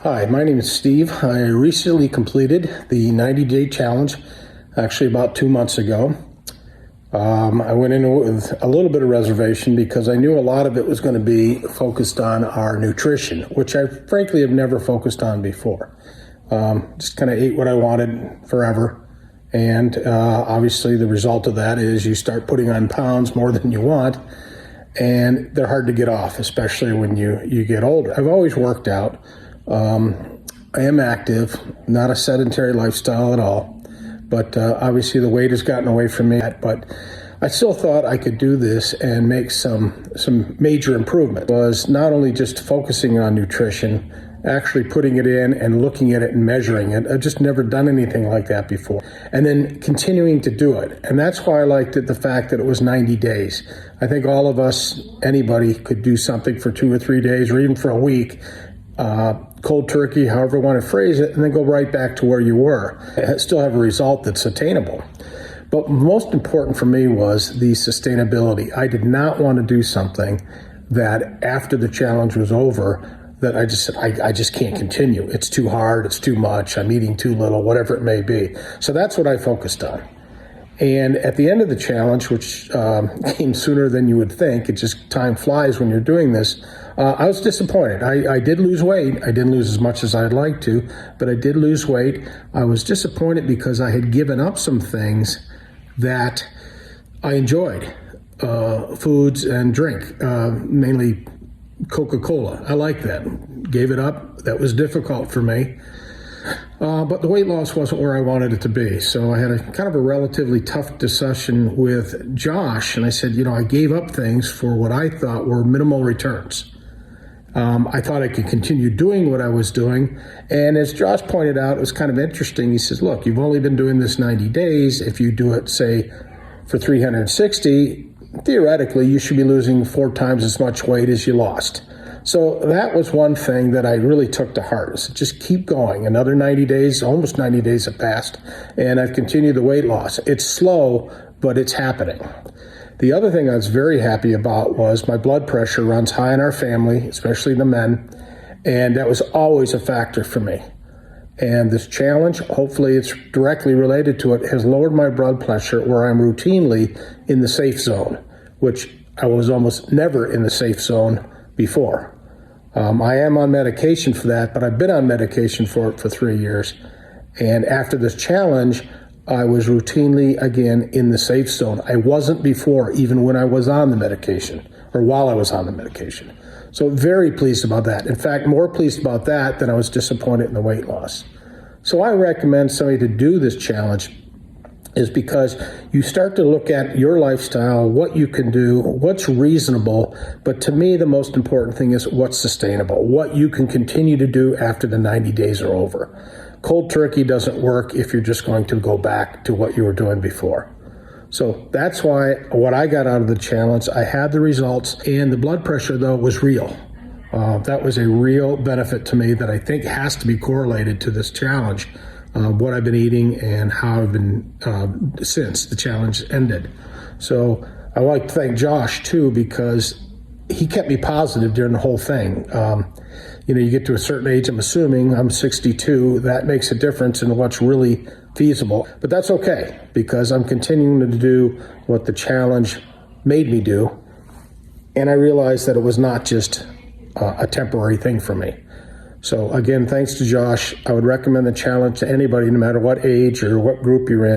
Hi, my name is Steve. I recently completed the 90-day challenge, actually about 2 months ago. I went in with a little bit of reservation because I knew a lot of it was going to be focused on our nutrition, which I frankly have never focused on before. Just kind of ate what I wanted forever. And obviously the result of that is you start putting on pounds more than you want, and they're hard to get off, especially when you get older. I've always worked out. I am active, not a sedentary lifestyle at all, but obviously the weight has gotten away from me. But I still thought I could do this and make some major improvement. It was not only just focusing on nutrition, actually putting it in and looking at it and measuring it. I've just never done anything like that before. And then continuing to do it. And that's why I liked it, the fact that it was 90 days. I think all of us, anybody could do something for 2 or 3 days or even for a week, cold turkey, however you want to phrase it, and then go right back to where you were. Still have a result that's attainable. But most important for me was the sustainability. I did not want to do something that after the challenge was over, that I just said, I just can't continue. It's too hard, it's too much, I'm eating too little, whatever it may be. So that's what I focused on. And at the end of the challenge, which came sooner than you would think, it just time flies when you're doing this, I was disappointed. I did lose weight. I didn't lose as much as I'd like to, but I did lose weight. I was disappointed because I had given up some things that I enjoyed, foods and drink, mainly Coca-Cola. I like that. Gave it up. That was difficult for me. But the weight loss wasn't where I wanted it to be. So I had a kind of a relatively tough discussion with Josh. And I said, I gave up things for what I thought were minimal returns. I thought I could continue doing what I was doing. And as Josh pointed out, it was kind of interesting. He says, look, you've only been doing this 90 days. If you do it, say, for 360, theoretically, you should be losing 4 times as much weight as you lost. So that was one thing that I really took to heart. Is just keep going. Another 90 days, almost 90 days have passed, and I've continued the weight loss. It's slow, but it's happening. The other thing I was very happy about was my blood pressure runs high in our family, especially the men, and that was always a factor for me. And this challenge, hopefully it's directly related to it, has lowered my blood pressure where I'm routinely in the safe zone, which I was almost never in the safe zone before. I am on medication for that, but I've been on medication for it for 3 years. And after this challenge, I was routinely again in the safe zone. I wasn't before, even when I was on the medication or while I was on the medication. So very pleased about that. In fact, more pleased about that than I was disappointed in the weight loss. So I recommend somebody to do this challenge is because you start to look at your lifestyle, what you can do, what's reasonable, but to me the most important thing is what's sustainable, what you can continue to do after the 90 days are over. Cold turkey doesn't work if you're just going to go back to what you were doing before. So that's why what I got out of the challenge, I had the results, and the blood pressure though was real. That was a real benefit to me that I think has to be correlated to this challenge. What I've been eating and how I've been since the challenge ended. So I like to thank Josh too, because he kept me positive during the whole thing. You get to a certain age, I'm assuming, I'm 62, that makes a difference in what's really feasible. But that's okay, because I'm continuing to do what the challenge made me do. And I realized that it was not just a temporary thing for me. So again, thanks to Josh. I would recommend the challenge to anybody, no matter what age or what group you're in.